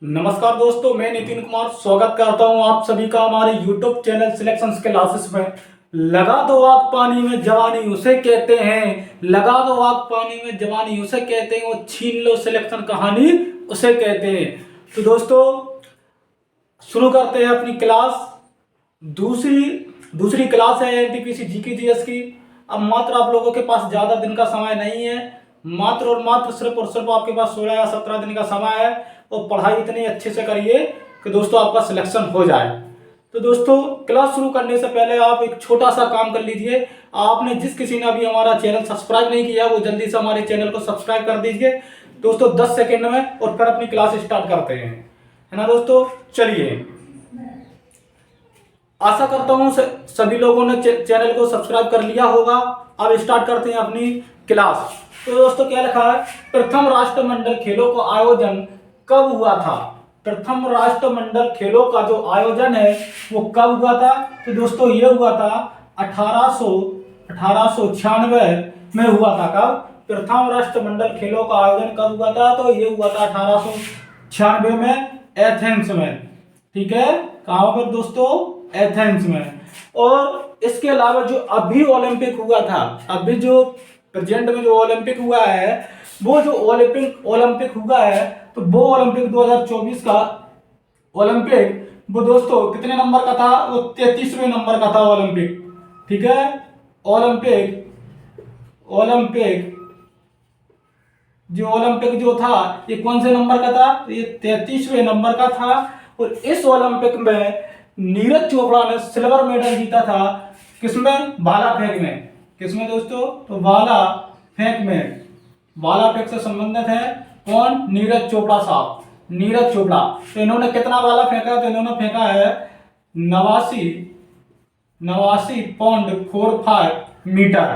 नमस्कार दोस्तों, मैं नितिन कुमार स्वागत करता हूं आप सभी का हमारे YouTube चैनल सिलेक्शंस क्लासेस में। लगा दो आग पानी में जवानी उसे कहते हैं, लगा दो आग पानी में जवानी उसे कहते हैं, वो छीन लो सिलेक्शन कहानी उसे कहते हैं। तो दोस्तों शुरू करते हैं अपनी क्लास। दूसरी दूसरी क्लास है एनटीपीसी जीके जीएस की। अब मात्र आप लोगों के पास ज़्यादा दिन का समय नहीं है, मात्र और मात्र सिर्फ और सिर्फ आपके पास 16 या 17 दिन का समय है। और पढ़ाई इतनी अच्छे से करिए कि दोस्तों आपका सिलेक्शन हो जाए। तो दोस्तों क्लास शुरू करने से पहले आप एक छोटा सा काम कर लीजिए। आपने जिस किसी ने अभी हमारा चैनल सब्सक्राइब नहीं किया वो जल्दी से हमारे चैनल को सब्सक्राइब कर दीजिए दोस्तों 10 सेकेंड में, और फिर अपनी क्लास स्टार्ट करते हैं, है ना दोस्तों। चलिए, आशा करता हूं सभी लोगों ने चैनल को सब्सक्राइब कर लिया होगा। अब स्टार्ट करते हैं अपनी क्लास। तो दोस्तों क्या लिखा है, प्रथम राष्ट्रमंडल खेलों का आयोजन कब हुआ था। प्रथम राष्ट्रमंडल खेलों का जो आयोजन है वो कब हुआ था। तो दोस्तों ये हुआ था 1896 में हुआ था। कब प्रथम राष्ट्रमंडल खेलों का आयोजन कब हुआ था, तो ये हुआ था 1896 में एथेंस में। ठीक है, कहां पर दोस्तों, एथेंस में। और इसके अलावा जो अभी ओलंपिक हुआ था, अभी जो प्रेजेंट में जो ओलंपिक हुआ है, वो जो ओलंपिक हुआ है, तो वो ओलंपिक 2024 का ओलंपिक वो दोस्तों कितने नंबर का था, वो 33वें नंबर का था ओलंपिक। ठीक है, ओलंपिक जो ओलंपिक जो था ये कौन से नंबर का था, ये 33वें नंबर का था। और इस ओलंपिक में नीरज चोपड़ा ने सिल्वर मेडल जीता था। किसमें, भाला फेंक में। किसमें दोस्तों, तो भाला फेंक में। भाला फेंक से संबंधित है कौन, नीरज चोपड़ा साहब, नीरज चोपड़ा। तो इन्होंने कितना भाला फेंका, तो इन्होंने फेंका है 89.45 मीटर।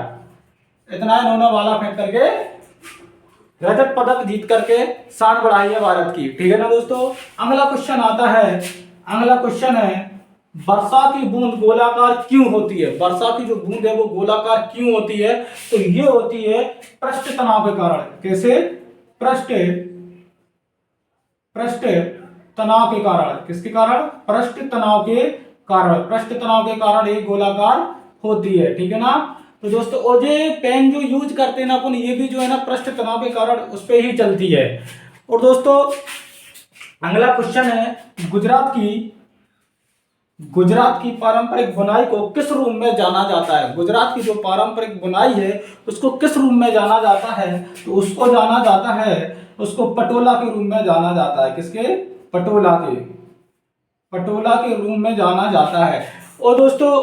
इतना इन्होंने भाला फेंक करके रजत पदक जीत करके शान बढ़ाई है भारत की। ठीक है ना दोस्तों। अगला क्वेश्चन आता है, अगला क्वेश्चन है, वर्षा की बूंद गोलाकार क्यों होती है। वर्षा की जो बूंद है वो गोलाकार क्यों होती है, तो ये होती है पृष्ठ तनाव के कारण। कैसे, पृष्ठ तनाव के कारण। किसके कारण, पृष्ठ तनाव के कारण। पृष्ठ तनाव के कारण ये गोलाकार होती है। ठीक है ना। तो दोस्तों और ये पेन जो यूज करते हैं ना अपन, ये भी जो है ना पृष्ठ तनाव के कारण उस पर ही चलती है। और दोस्तों अगला क्वेश्चन है, गुजरात की पारंपरिक बुनाई को किस रूप में जाना जाता है। गुजरात की जो पारंपरिक बुनाई है उसको किस रूप में जाना जाता है, तो उसको जाना जाता है, उसको पटोला के रूप में जाना जाता है। किसके, पटोला के रूप में जाना जाता है। और दोस्तों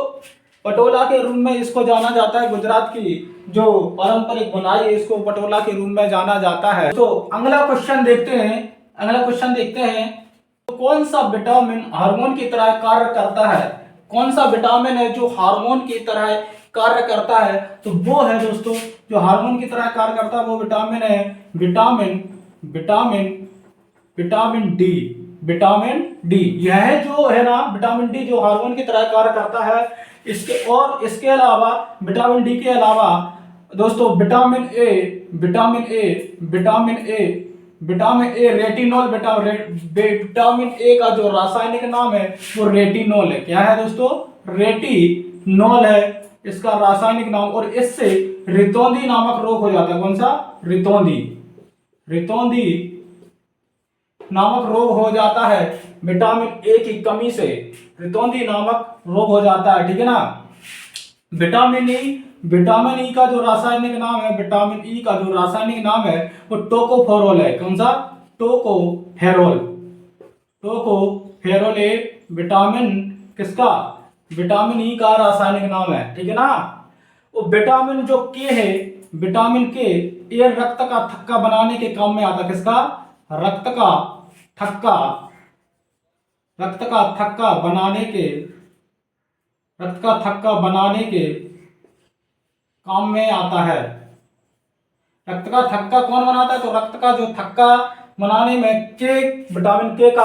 पटोला के रूप में इसको जाना जाता है। गुजरात की जो पारंपरिक बुनाई है इसको पटोला के रूप में जाना जाता है। तो अगला क्वेश्चन देखते हैं, तो कौन सा विटामिन हार्मोन की तरह कार्य करता है। कौन सा विटामिन है जो हार्मोन की तरह कार्य करता है, तो वो है दोस्तों जो हार्मोन की तरह कार्य करता है वो विटामिन है विटामिन डी। यह जो है ना विटामिन डी जो हार्मोन की तरह कार्य करता है। इसके अलावा विटामिन डी के अलावा दोस्तों vitamin A retinol. Vitamin A का जो रासायनिक नाम है वो रेटिनॉल है। क्या है दोस्तों, रेटिनॉल है इसका रासायनिक नाम। और इससे रितौंधी नामक रोग हो जाता है। कौन सा, रितौंधी नामक रोग हो जाता है विटामिन ए की कमी से। रितौंधी नामक रोग हो जाता है। ठीक है ना। विटामिन ई का जो रासायनिक नाम है, वो टोकोफेरोल है। कौन सा, टोकोफेरोल ए विटामिन किसका, विटामिन ई का रासायनिक नाम है। ठीक है ना। वो विटामिन जो के है, विटामिन के, ये रक्त का थक्का बनाने के काम में आता है। किसका, रक्त का थक्का बनाने के काम में आता है। रक्त का थक्का कौन बनाता है, तो रक्त का जो थक्का बनाने में विटामिन के का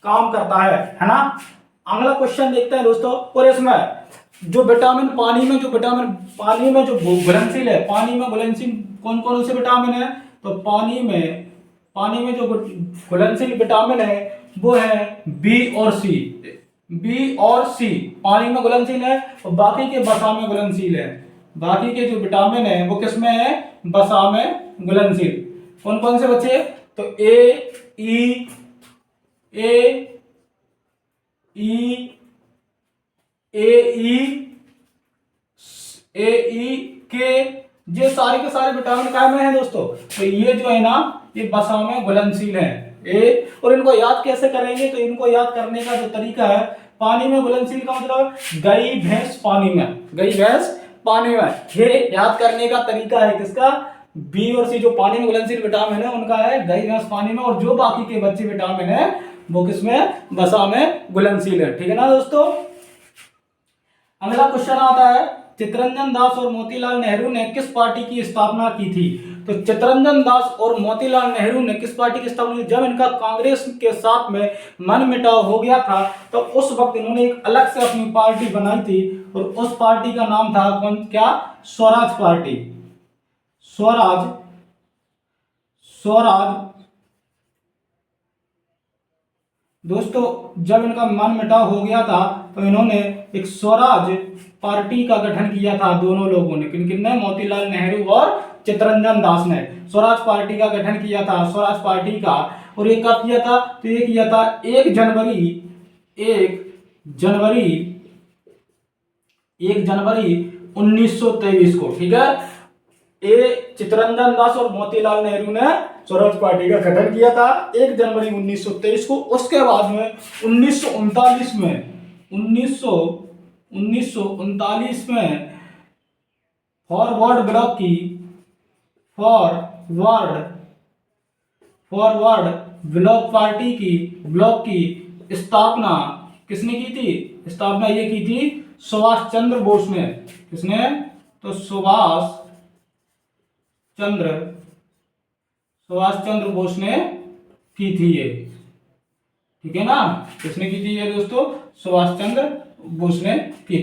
काम करता है ना। अगला क्वेश्चन देखते हैं दोस्तों। और इसमें जो विटामिन पानी में जो घुलनशील है, पानी में घुलनशील कौन कौन से विटामिन है, तो पानी में पानी में जो घुलनशील विटामिन है वो है बी और सी। बी और सी पानी में घुलनशील है और बाकी के वसा में घुलनशील है। बाकी के जो विटामिन है वो किसमें है? वसा में घुलनशील। कौन कौन से बच्चे? तो ए ई के, ये सारे के सारे विटामिन काय में है दोस्तों? तो ये जो है ना ये वसा में घुलनशील है। और इनको याद कैसे करेंगे? तो इनको याद करने का जो तरीका है, पानी में घुलनशील का मतलब गई भैंस पानी में, गई भैंस पानी में, ये याद करने का तरीका है किसका? बी और सी जो पानी में घुलनशील विटामिन है उनका है गई भैंस पानी में, और जो बाकी के बच्चे विटामिन है वो किसमें? वसा में घुलनशील है। ठीक है ना दोस्तों। अगला क्वेश्चन आता है, चित्तरंजन दास और मोतीलाल नेहरू ने किस पार्टी की स्थापना की थी? तो चित्तरंजन दास और मोतीलाल नेहरू ने किस पार्टी की स्थापना की? जब इनका कांग्रेस के साथ में मनमुटाव हो गया था तो उस वक्त इन्होंने एक अलग से अपनी पार्टी बनाई थी और उस पार्टी का नाम था कौन? क्या? स्वराज पार्टी। स्वराज दोस्तों, जब इनका मनमुटाव हो गया था तो इन्होंने एक स्वराज पार्टी का गठन किया था। दोनों लोगों ने, किन मोतीलाल नेहरू और चित्तरंजन दास ने स्वराज पार्टी का गठन किया था, स्वराज पार्टी का। और ये कब किया था? तो ये किया था 1 जनवरी 1923 को। ठीक है, चित्तरंजन दास और मोतीलाल नेहरू ने स्वराज पार्टी का गठन किया था 1 जनवरी 1923 को। उसके बाद में 1939 में फॉरवर्ड ब्लॉक पार्टी की स्थापना किसने की थी? स्थापना ये की थी सुभाष चंद्र बोस ने। किसने? तो सुभाष चंद्र बोस ने की थी ये। ठीक है ना, किसने की थी ये दोस्तों? सुभाष चंद्र बोस ने की थी।